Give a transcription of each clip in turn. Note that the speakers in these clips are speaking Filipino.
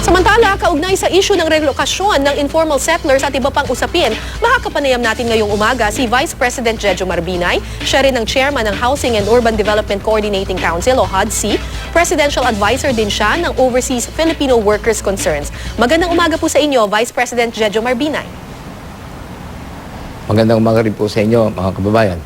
Samantala, kaugnay sa issue ng relokasyon ng informal settlers at iba pang usapin, makakapanayam natin ngayong umaga si Vice President Jejo Marbinay. Siya rin ang chairman ng Housing and Urban Development Coordinating Council o HUDC. Presidential advisor din siya ng Overseas Filipino Workers Concerns. Magandang umaga po sa inyo, Vice President Jejo Marbinay. Magandang umaga rin po sa inyo, mga kababayan.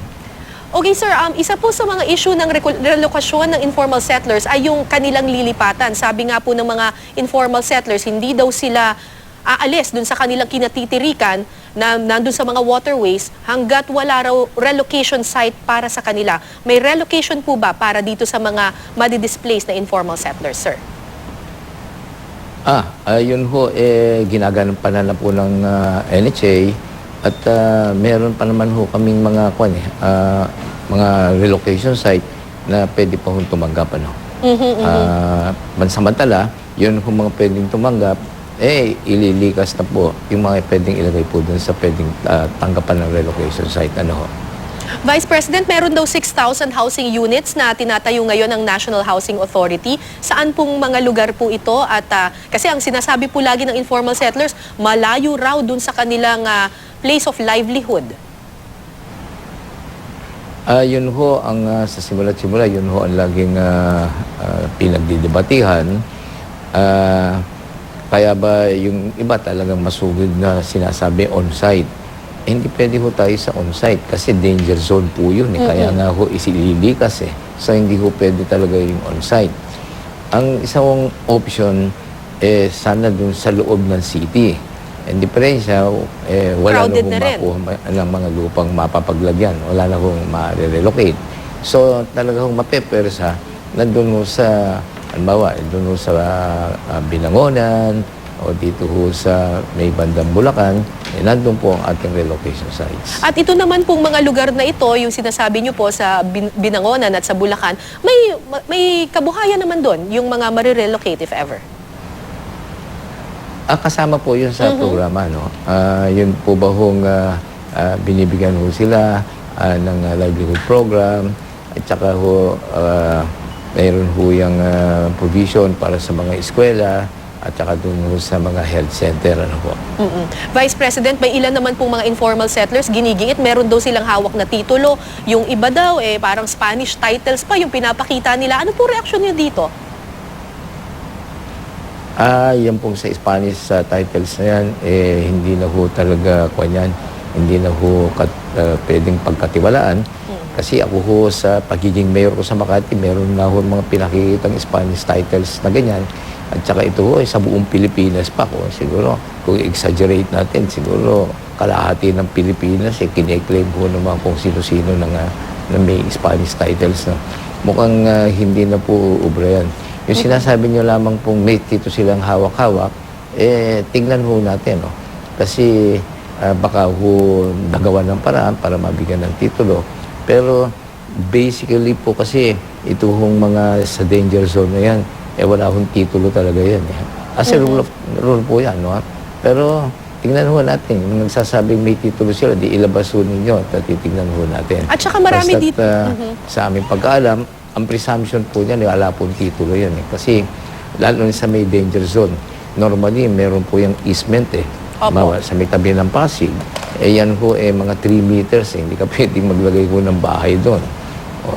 Okay sir, isa po sa mga issue ng relokasyon ng informal settlers ay yung kanilang lilipatan. Sabi nga po ng mga informal settlers, hindi daw sila aalis dun sa kanilang kinatitirikan na nandun sa mga waterways hanggat wala raw relocation site para sa kanila. May relocation po ba para dito sa mga madi-displaced na informal settlers, sir? Yun ho, ginagampanan na po ng NHA at meron pa naman ho kaming mga relocation site na pwede pa hong tumanggap. Pansamantala, yun kung mga pwedeng tumanggap, ililikas na po yung mga pwedeng ilagay po dun sa pwedeng tanggapan ng relocation site. Vice President, meron daw 6,000 housing units na tinatayo ngayon ng National Housing Authority. Saan pong mga lugar po ito? At kasi ang sinasabi po lagi ng informal settlers, malayo raw dun sa kanilang place of livelihood. Yun ho, sa simula-simula, yun ho ang laging pinagdidebatihan. Kaya ba yung iba talagang masugid na sinasabi on-site? Hindi pwede ho tayo sa on-site kasi danger zone po yun. Kaya nga ho isililikas . So hindi ho pwede talaga yung on-site. Ang isang option, sana dun sa loob ng city. And diferensya, wala Crowded na rin. makuha ng mga lupang mapapaglagyan. Wala na hong ma-relocate. So, talagang mapepersa na doon sa, halimbawa, doon sa Binangonan o dito ho sa may bandang Bulacan, nandun po ang ating relocation sites. At ito naman pong mga lugar na ito, yung sinasabi nyo po sa Binangonan at sa Bulacan, may kabuhayan naman doon, yung mga marirelocate if ever. Kasama po yun sa programa. Yun po ba hong binibigyan ho sila ng livelihood program at saka ho mayroon ho yung provision para sa mga eskwela at saka dun ho sa mga health center. Vice President, may ilan naman pong mga informal settlers ginigingit. Meron daw silang hawak na titulo. Yung iba daw, parang Spanish titles pa yung pinapakita nila. Ano po reaksyon niyo dito? Yan pong sa Spanish titles na yan, hindi na ho talaga hindi na ho pwedeng pagkatiwalaan. Kasi ako ho sa pagiging mayor ko sa Makati, meron na ho mga pinakikitang Spanish titles na ganyan. At saka ito ho, sa buong Pilipinas pa ko. Siguro, kung exaggerate natin, siguro kalahati ng Pilipinas, kine-claim ho naman kung sino-sino na may Spanish titles. Mukhang hindi na po ubra yan. Yung sinasabi nyo lamang pong may dito silang hawak-hawak, tingnan ho natin. Kasi baka ho nagawa ng paraan para mabigyan ng titulo. Pero basically po kasi ito hong mga sa danger zone na yan, wala hong titulo talaga yan. As a rule po yan. Pero tingnan ho natin, yung nagsasabing may titulo sila, di ilabas ho ninyo at titignan ho natin. At saka marami dito. Sa aming pagkaalam, ang presumption po niyan, wala pong titulo yan. Kasi lalo sa may danger zone, normally meron po yung easement sa may tabi ng Pasig. Yan ho mga 3 meters. Hindi ka pwedeng maglagay ho ng bahay doon.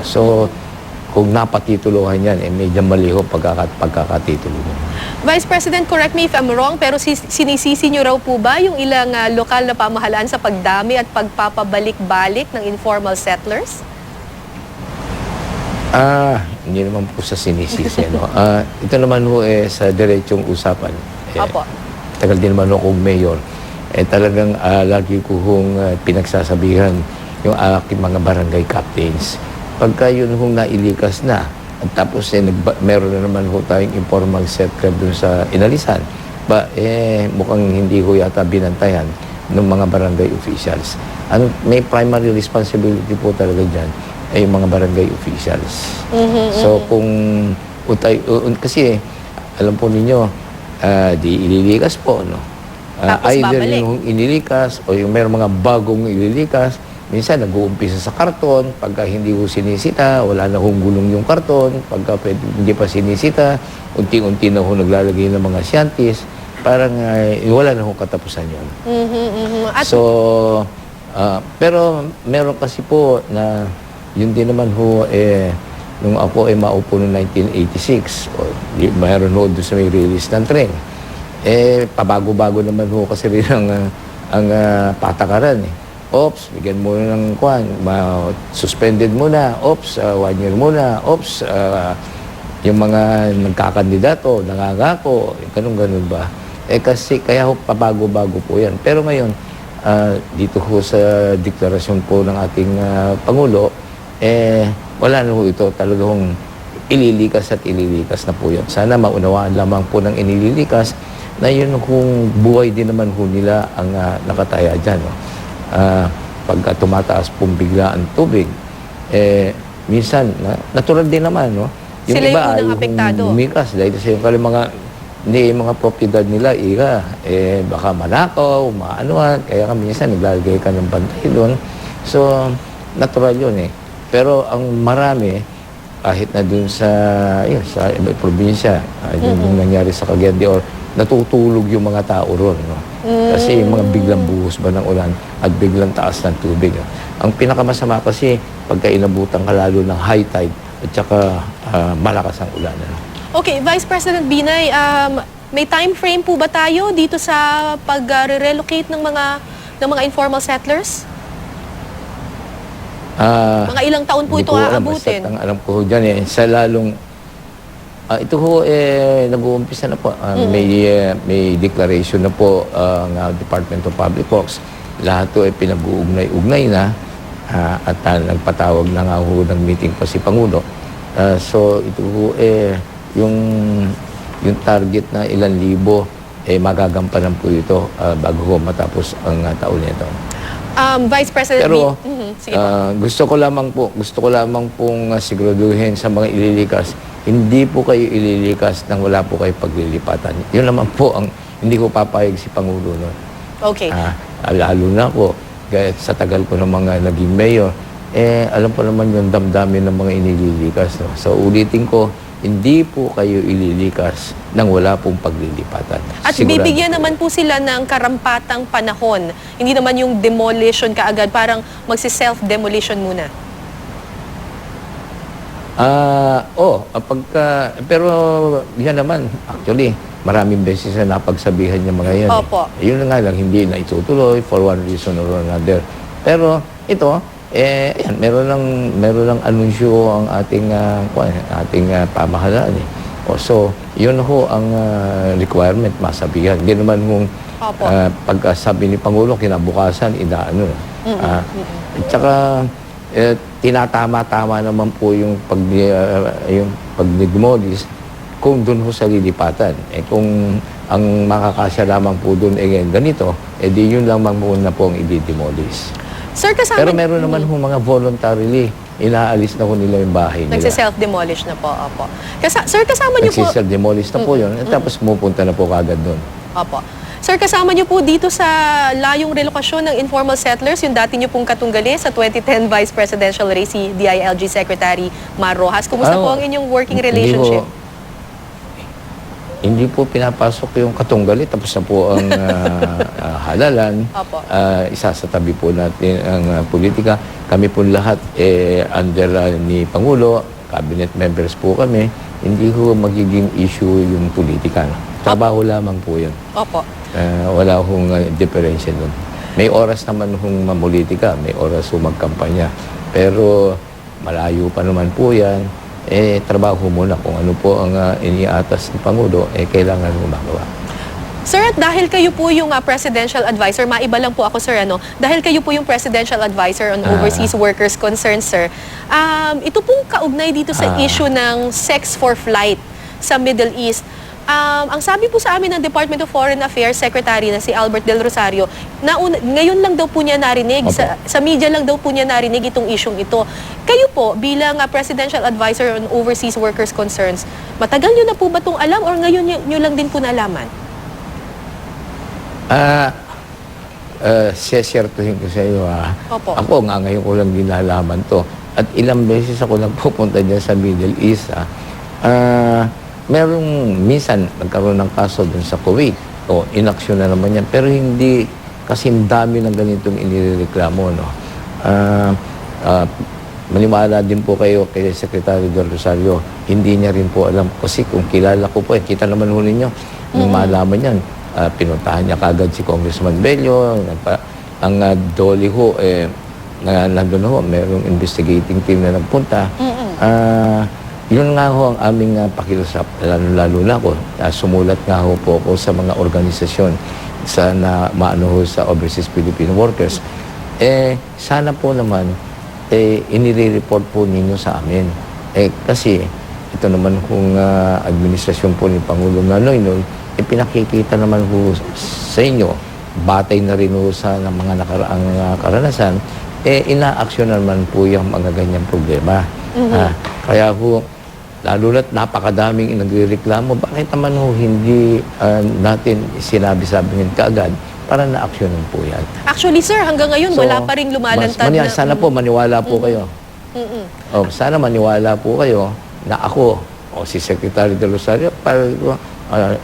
So, kung napatituluhan yan, medyo mali ho pagkakatitulo. Vice President, correct me if I'm wrong, pero sinisisi nyo raw po ba yung ilang lokal na pamahalaan sa pagdami at pagpapabalik-balik ng informal settlers? Hindi naman po sa sinisisi. Ito naman ho sa diretsong usapan. Tagal din naman ho kong mayor. Talagang lagi ko hong pinagsasabihan yung aking mga barangay captains. Pagka yun hong nailikas na, at tapos meron na naman ho tayong informal settler dun sa inalisan, mukhang hindi ho yata binantayan ng mga barangay officials. May primary responsibility po talaga dyan ay yung mga barangay officials. So kung kasi alam po ninyo, di ililikas po, either yung inilikas o yung mayroong mga bagong ililikas, minsan nag-uumpisa sa karton, pagka hindi ho sinisita, wala na hong gulong yung karton, pagka hindi pa sinisita, unti-unti na ho naglalagay ng mga scientists, parang wala na hong katapusan yun. At Pero meron kasi po na yun din naman ho, nung ako ay maupo noong 1986, mayroon ho doon sa may release ng tren. Pabago-bago naman ho kasi rin ang patakaran Ops, bigyan muna ng kwan, suspended muna, ops, 1 year muna, ops, yung mga nagkakandidato, nangangako, ganun-ganun ba? Kasi kaya ho pabago-bago po yan. Pero ngayon, dito ho sa deklarasyon po ng ating Pangulo, wala na ho ito, talagang ililikas at ililikas na po yun. Sana maunawaan lamang po ng inililikas na yun kung buhay din naman ho nila ang nakataya dyan. Pagka tumataas pong bigla ang tubig, minsan, natural din naman, no? Yung sila iba yung unang ay apektado. lumikas dahil sa mga propiedad nila, baka manakaw, maanuhan, kaya minsan naglalagay ka ng bantay doon. So, natural yun Pero ang marami, kahit na dun sa ibang probinsya, yung nangyari sa Cagayan de Oro, natutulog yung mga tao ron. No? Kasi yung mga biglang buhos ba ng ulan at biglang taas ng tubig. Ang pinakamasama kasi pagka inabutan ka lalo ng high tide at saka malakas ang ulan. Okay, Vice President Binay, may time frame po ba tayo dito sa pag-relocate ng mga informal settlers? Mga ilang taon po ito aabutin? Ang alam ko dyan sa lalong ito ho nag-uumpisa na po. May declaration na po ng Department of Public Works. Lahat to pinag-uugnay-ugnay na at nagpatawag na nga ho ng meeting pa si Pangulo. So ito ho yung target na ilang libo magagampanan po ito bago ho matapos ang taon nito. Vice President Pero sige po. gusto ko lamang pong siguraduhin sa mga ililikas, hindi po kayo ililikas nang wala po kayo paglilipatan. Yun naman po ang hindi ko papayag si Pangulo noon. Okay. Lalo na po, sa tagal ko ng mga naging mayor, alam po naman yung damdamin ng mga inililikas. No? So ulitin ko, hindi po kayo ililikas nang wala pong paglilipatan. At Sigurado bibigyan po. naman po sila ng karampatang panahon. Hindi naman yung demolition kaagad, parang magsi-self-demolition muna. Pero yan naman, actually, maraming beses na napagsabihan niya mga yan. Opo. Yun nga lang, hindi na itutuloy for one reason or another. Pero ito, ayan, meron lang anunsyo ang ating pamahalaan. So, yun ho ang requirement, masabihan. Hindi naman kung pagkasabi ni Pangulo, kinabukasan, idaano. At saka, tinatama-tama naman po yung pag-demolish kung doon ho sa lilipatan. Kung ang makakasya lamang po doon ganito, di yun lamang muna po ang i-demolish. Sir, kasama... Pero meron naman ho mga voluntarily, inaalis na ho nila yung bahay nila. Nagsi-self-demolish na po, opo. Sir, kasama niyo po... Nagsi-self-demolish na po yun, tapos pumupunta na po kagad doon. Opo. Sir, kasama niyo po dito sa layong relokasyon ng informal settlers, yung dati niyo pong katunggali sa 2010 Vice Presidential Race, si DILG Secretary Mar Rojas. Kumusta po ang inyong working relationship? Hindi po pinapasok yung katunggali, tapos na po ang halalan. Opo. Isa sa tabi po natin ang politika. Kami po lahat under ni Pangulo, cabinet members po kami. Hindi ko magiging issue yung politika. Trabaho lamang po yun. Opo. Wala hong diferensya nun. May oras naman hong mamulitika, may oras hong magkampanya. Pero malayo pa naman po yan. Trabaho muna kung ano po ang iniatas ng Pangulo, kailangan gumagawa. Sir, at dahil kayo po yung presidential advisor, maiba lang po ako, sir, dahil kayo po yung presidential advisor on overseas workers concerns, sir, ito pong kaugnay dito sa issue ng sex for flight sa Middle East. Ang sabi po sa amin ng Department of Foreign Affairs Secretary na si Albert Del Rosario, ngayon lang daw po niya narinig, sa media lang daw po niya narinig itong isyong ito. Kayo po, bilang Presidential Advisor on Overseas Workers Concerns, matagal nyo na po ba itong alam or ngayon nyo lang din po nalaman? sesertuhin ko sa iyo, Opo. ako nga ngayon ko lang dinalaman to. At ilang beses ako nagpupunta dyan sa Middle East. Merong minsan nagkaroon ng kaso dun sa Kuwait. O, inaksyon na naman yan. Pero hindi kasing dami ng ganitong inireklamo. No? Maniwala din po kayo kay Secretary Del Rosario. Hindi niya rin po alam. Kasi kung kilala ko po, kita naman ho ninyo, nung malaman yan, pinuntahan niya kagad si Congressman Bello. Ang Dolly ho, na nandun ho, merong investigating team na nagpunta. Yun nga ho ang aming pakiusap, lalo na ako. Sumulat nga ho po ako sa mga organisasyon sa maano ho sa Overseas Filipino Workers. Sana po naman, inire-report po ninyo sa amin. Kasi ito naman kung administrasyon po ni Pangulong Noynoy, pinakikita naman po sa inyo, batay na rin po sa mga nakaraang karanasan, ina-aksyon naman po yung mga ganyang problema. Kaya po, lalo na't napakadaming nagrereklamo, bakit naman ho hindi natin sinabi-sabihin kaagad para na-aksyonan po yan. Actually, sir, hanggang ngayon, wala pa ring lumalantad na... Sana po maniwala po kayo. Sana maniwala po kayo na ako o si Secretary De Rosario,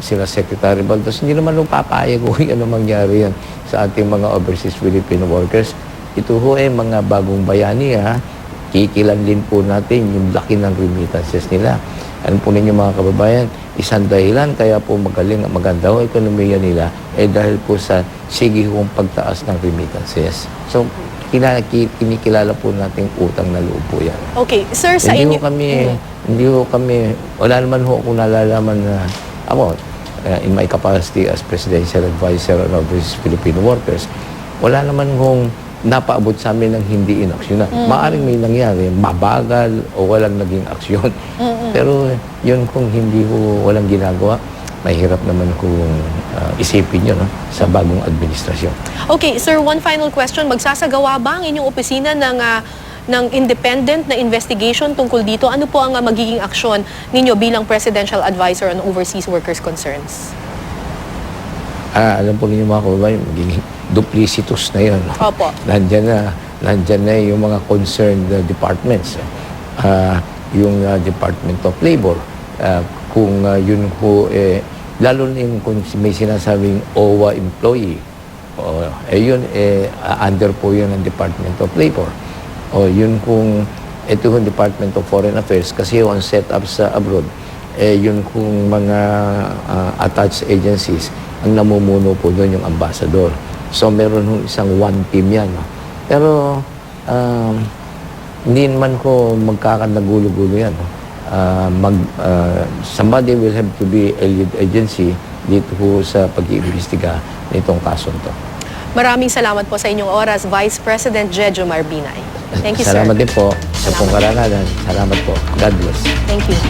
sila Secretary Baldos, hindi naman nung papayag kung ano mangyari yan sa ating mga overseas Filipino workers. Ito ho mga bagong bayani, kikilanlin po natin yung laki ng remittances nila. Ano po ninyo mga kababayan, isang dahilan kaya po magaling, maganda ho ekonomiya nila dahil po sa sige hong pagtaas ng remittances. So, kinikilala po natin utang na loob po yan. Okay, sir, sa Hindi inyo... ho kami, wala naman ho kung nalalaman na ako, in my capacity as Presidential Advisor on Overseas Filipino Workers, wala naman hong napaabot sa amin ng hindi inaksyon na. Maaring may nangyari, mabagal o walang naging aksyon. Pero yun kung hindi ho walang ginagawa, mahirap naman kung isipin nyo sa bagong administrasyon. Okay, sir, one final question. Magsasagawa ba ang inyong opisina ng independent na investigation tungkol dito? Ano po ang magiging aksyon ninyo bilang Presidential Advisor on Overseas Workers' Concerns? Alam po ninyo mga kababayan, magiging duplicitous na yun. Opo. Nandyan na yung mga concerned departments. Yung Department of Labor, kung yun po, lalo na yung kung may sinasabing OWA employee, yun, under po yun ng Department of Labor. O yun kung ito yung Department of Foreign Affairs, kasi yung set up sa abroad, yun kung mga attached agencies, ang namumuno po doon yung ambassador. So, meron yung isang one team yan. Pero, hindi naman ko magkakanagulo-gulo yan. Somebody will have to be a lead agency dito po sa pag-iimbestiga nitong kasong to. Maraming salamat po sa inyong oras, Vice President Jejo Marbinay. Thank you, sir. Salamat din po sa pong karangalan. Salamat po. God bless. Thank you.